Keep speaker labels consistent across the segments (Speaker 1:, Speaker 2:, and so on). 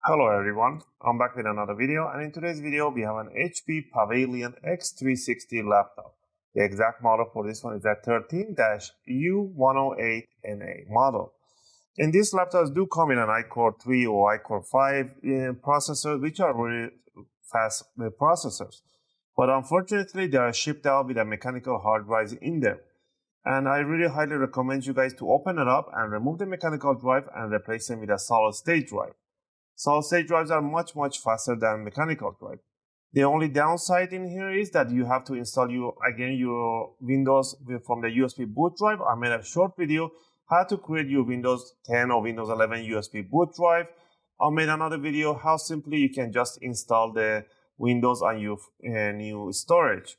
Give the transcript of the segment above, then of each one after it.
Speaker 1: Hello everyone, I'm back with another video, and in today's video we have an HP Pavilion X360 laptop. The exact model for this one is that 13-u108 model. And these laptops do come in an iCore 3 or iCore 5 processors, which are really fast processors. But unfortunately, they are shipped out with a mechanical hard drive in them. And I really highly recommend you guys to open it up and remove the mechanical drive and replace them with a solid state drive. Solid state drives are much faster than mechanical drive. The only downside in here is that you have to install your Windows from the USB boot drive. I made a short video how to create your Windows 10 or Windows 11 USB boot drive. I made another video how simply you can just install the Windows on your new storage.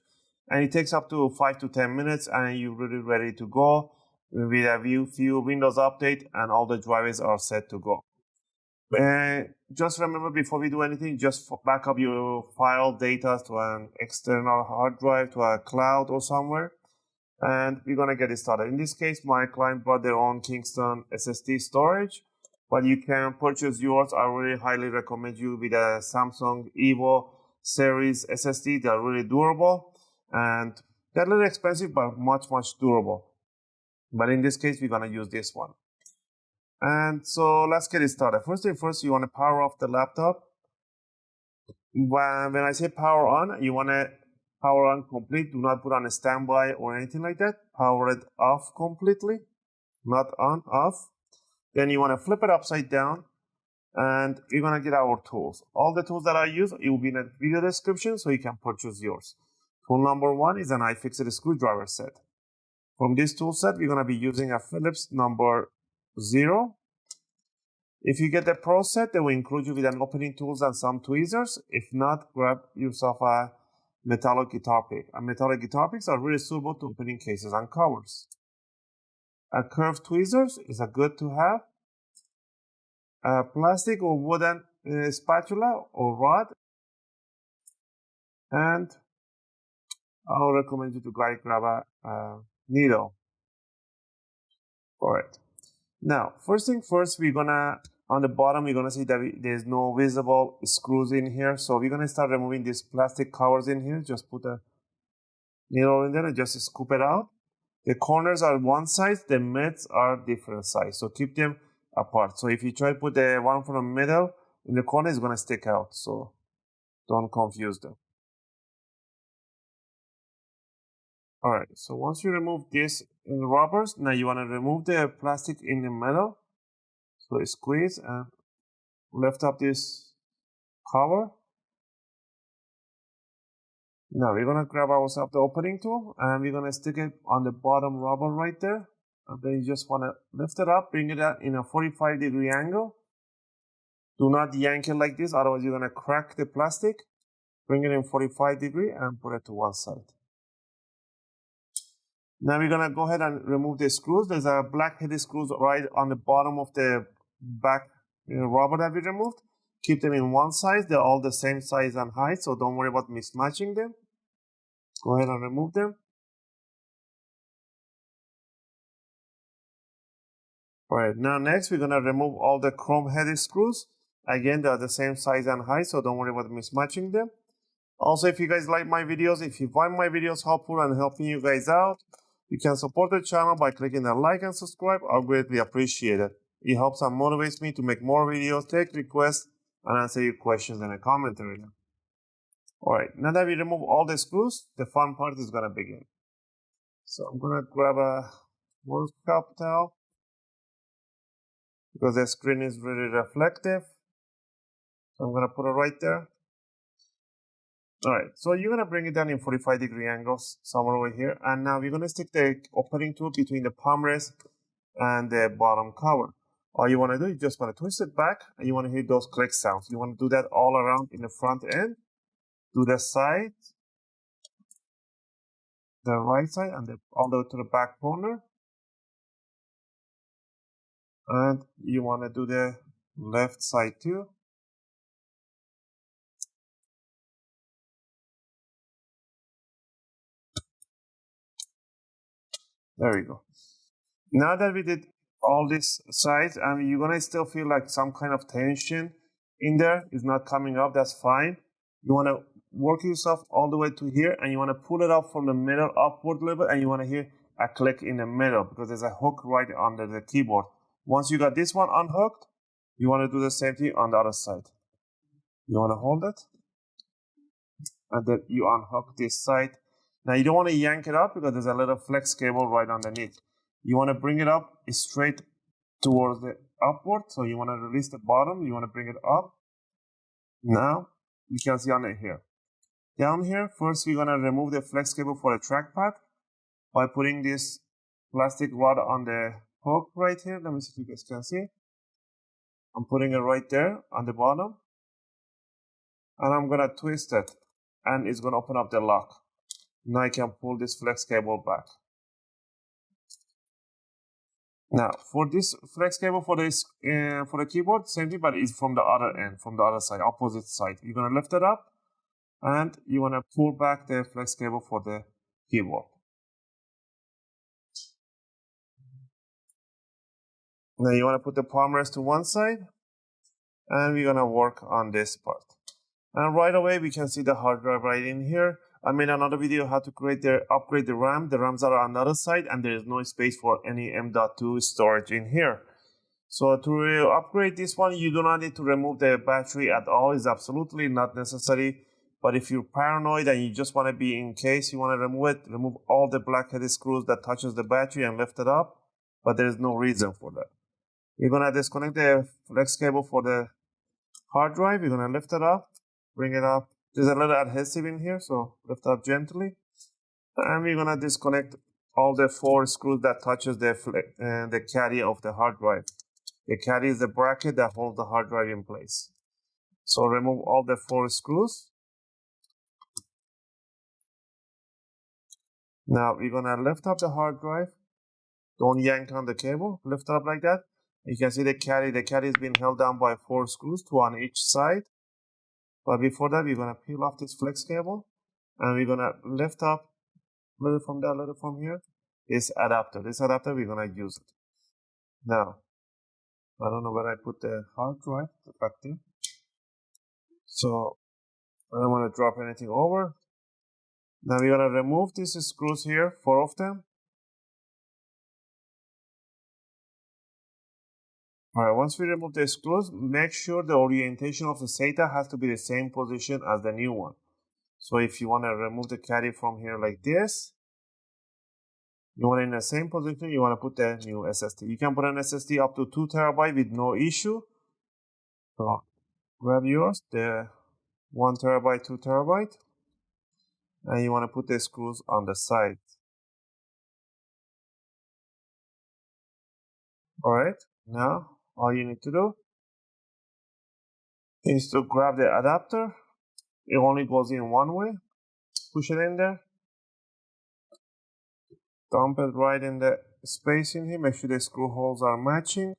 Speaker 1: And it takes up to 5 to 10 minutes and you're really ready to go with a few Windows update and all the drivers are set to go. Just remember, before we do anything, just back up your file data to an external hard drive, to a cloud or somewhere, and we're going to get it started. In this case, my client brought their own Kingston SSD storage, but you can purchase yours. I really highly recommend you with a Samsung Evo series SSD. They're really durable, and they're a little expensive, but much durable. But in this case, we're going to use this one. And so let's get it started. First thing first, you want to power off the laptop. When I say power on, you want to power on complete. Do not put on a standby or anything like that. Power it off completely, not on, off. Then you want to flip it upside down, and we're going to get our tools. All the tools that I use, it will be in the video description, so you can purchase yours. Tool number one is an UFIXTEK screwdriver set. From this tool set, we're going to be using a Phillips number 0. If you get the Pro set, they will include you with an opening tools and some tweezers. If not, grab yourself a metallic guitar pick. And metallic guitar picks are really suitable to opening cases and covers. A curved tweezers is a good to have. A plastic or wooden spatula or rod. And I'll recommend you to grab a needle for it. Now, first thing first, on the bottom, we're gonna see that there's no visible screws in here. So we're gonna start removing these plastic covers in here. Just put a needle in there and just scoop it out. The corners are one size, the mids are different size. So keep them apart. So if you try to put the one from the middle in the corner, it's gonna stick out. So don't confuse them. Alright, so once you remove these rubbers, now you want to remove the plastic in the middle. So squeeze and lift up this cover. Now we're going to grab ourselves the opening tool and we're going to stick it on the bottom rubber right there. And then you just want to lift it up, bring it out in a 45-degree angle. Do not yank it like this, otherwise you're going to crack the plastic. Bring it in 45 degree and put it to one side. Now we're going to go ahead and remove the screws. There's a black headed screws right on the bottom of the back rubber that we removed. Keep them in one size. They're all the same size and height, so don't worry about mismatching them. Go ahead and remove them. Alright, now next we're going to remove all the chrome headed screws. Again, they are the same size and height, so don't worry about mismatching them. Also, if you guys like my videos, if you find my videos helpful and helping you guys out, you can support the channel by clicking the like and subscribe. I'll greatly appreciate it. It helps and motivates me to make more videos, take requests, and answer your questions in the comment area. Alright, now that we remove all the screws, the fun part is going to begin. So I'm going to grab a work cup towel because the screen is really reflective. So I'm going to put it right there. Alright, so you're going to bring it down in 45-degree angles somewhere over here. And now we're going to stick the opening tool between the palm rest and the bottom cover. All you want to do, you just want to twist it back and you want to hear those click sounds. You want to do that all around in the front end, to the side, the right side, and all the way to the back corner. And you want to do the left side too. There we go. Now that we did all this sides, you're gonna still feel like some kind of tension in there. It's not coming up. That's fine. You wanna work yourself all the way to here, and you wanna pull it up from the middle upward level, and you wanna hear a click in the middle because there's a hook right under the keyboard. Once you got this one unhooked, you wanna do the same thing on the other side. You wanna hold it, and then you unhook this side. Now you don't want to yank it up because there's a little flex cable right underneath. You want to bring it up straight towards the upward. So you want to release the bottom. You want to bring it up. Now you can see on it here. Down here, first we're going to remove the flex cable for the trackpad by putting this plastic rod on the hook right here. Let me see if you guys can see. I'm putting it right there on the bottom. And I'm going to twist it. And it's going to open up the lock. Now I can pull this flex cable back. Now for this flex cable for this for the keyboard, same thing, but it's from the other end, from the other side, opposite side. You're gonna lift it up, and you wanna pull back the flex cable for the keyboard. Now you wanna put the palm rest to one side, and we're gonna work on this part. And right away we can see the hard drive right in here. I made another video how to upgrade the RAM. The RAMs are on the other side, and there is no space for any M.2 storage in here. So to upgrade this one, you do not need to remove the battery at all. It's absolutely not necessary. But if you're paranoid and you just want to be in case you want to remove it, remove all the black-headed screws that touches the battery and lift it up. But there is no reason for that. You're going to disconnect the flex cable for the hard drive. You're going to lift it up, bring it up. There's a little adhesive in here, so lift up gently. And we're gonna disconnect all the 4 screws that touches the caddy of the hard drive. The caddy is the bracket that holds the hard drive in place. So remove all the 4 screws. Now we're gonna lift up the hard drive. Don't yank on the cable. Lift up like that. You can see the caddy. The caddy is being held down by 4 screws, 2 on each side. But before that, we're going to peel off this flex cable, and we're going to lift up a little from there, a little from here, this adapter. This adapter, we're going to use it. Now, I don't know where I put the hard drive, back there. So, I don't want to drop anything over. Now, we're going to remove these screws here, 4 of them. Alright, once we remove the screws, make sure the orientation of the SATA has to be the same position as the new one. So if you want to remove the caddy from here like this, you want it in the same position, you want to put the new SSD. You can put an SSD up to 2 TB with no issue. So grab yours, the 1 TB, 2 TB, and you want to put the screws on the side. Alright, now all you need to do is to grab the adapter. It only goes in one way. Push it in there. Dump it right in the space in here. Make sure the screw holes are matching.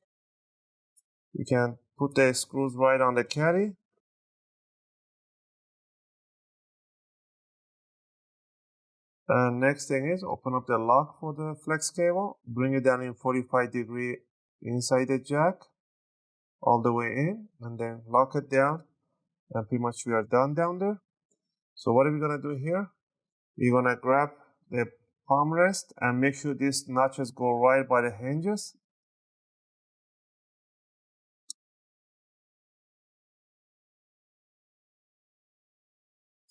Speaker 1: You can put the screws right on the caddy. And next thing is open up the lock for the flex cable. Bring it down in 45-degree inside the jack. All the way in. And then lock it down. And pretty much we are done down there. So what are we going to do here? We're going to grab the palm rest and make sure these notches go right by the hinges.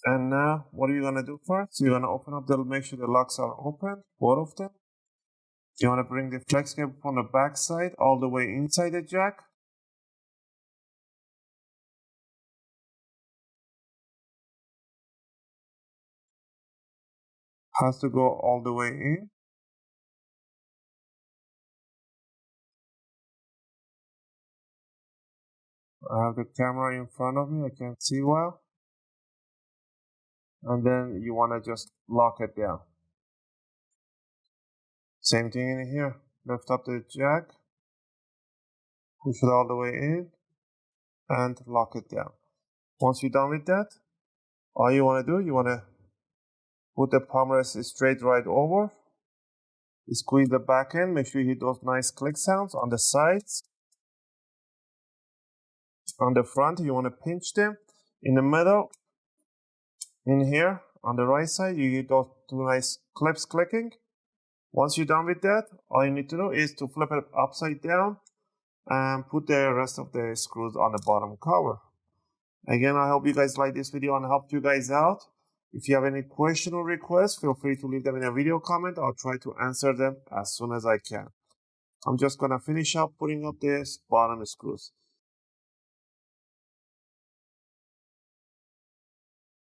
Speaker 1: And now what are you going to do first? You're going to open up make sure the locks are open, both of them. You want to bring the flex cable from the back side all the way inside the jack. Has to go all the way in. I have the camera in front of me, I can't see well. And then you want to just lock it down. Same thing in here. Lift up the jack, push it all the way in, and lock it down. Once you're done with that, all you want to do, you want to put the palm rest straight right over. Squeeze the back end. Make sure you hit those nice click sounds on the sides. On the front, you want to pinch them. In the middle, in here, on the right side, you get those two nice clips clicking. Once you're done with that, all you need to do is to flip it upside down and put the rest of the screws on the bottom cover. Again, I hope you guys like this video and helped you guys out. If you have any question or requests, feel free to leave them in a video comment. I'll try to answer them as soon as I can. I'm just gonna finish up putting up the bottom screws.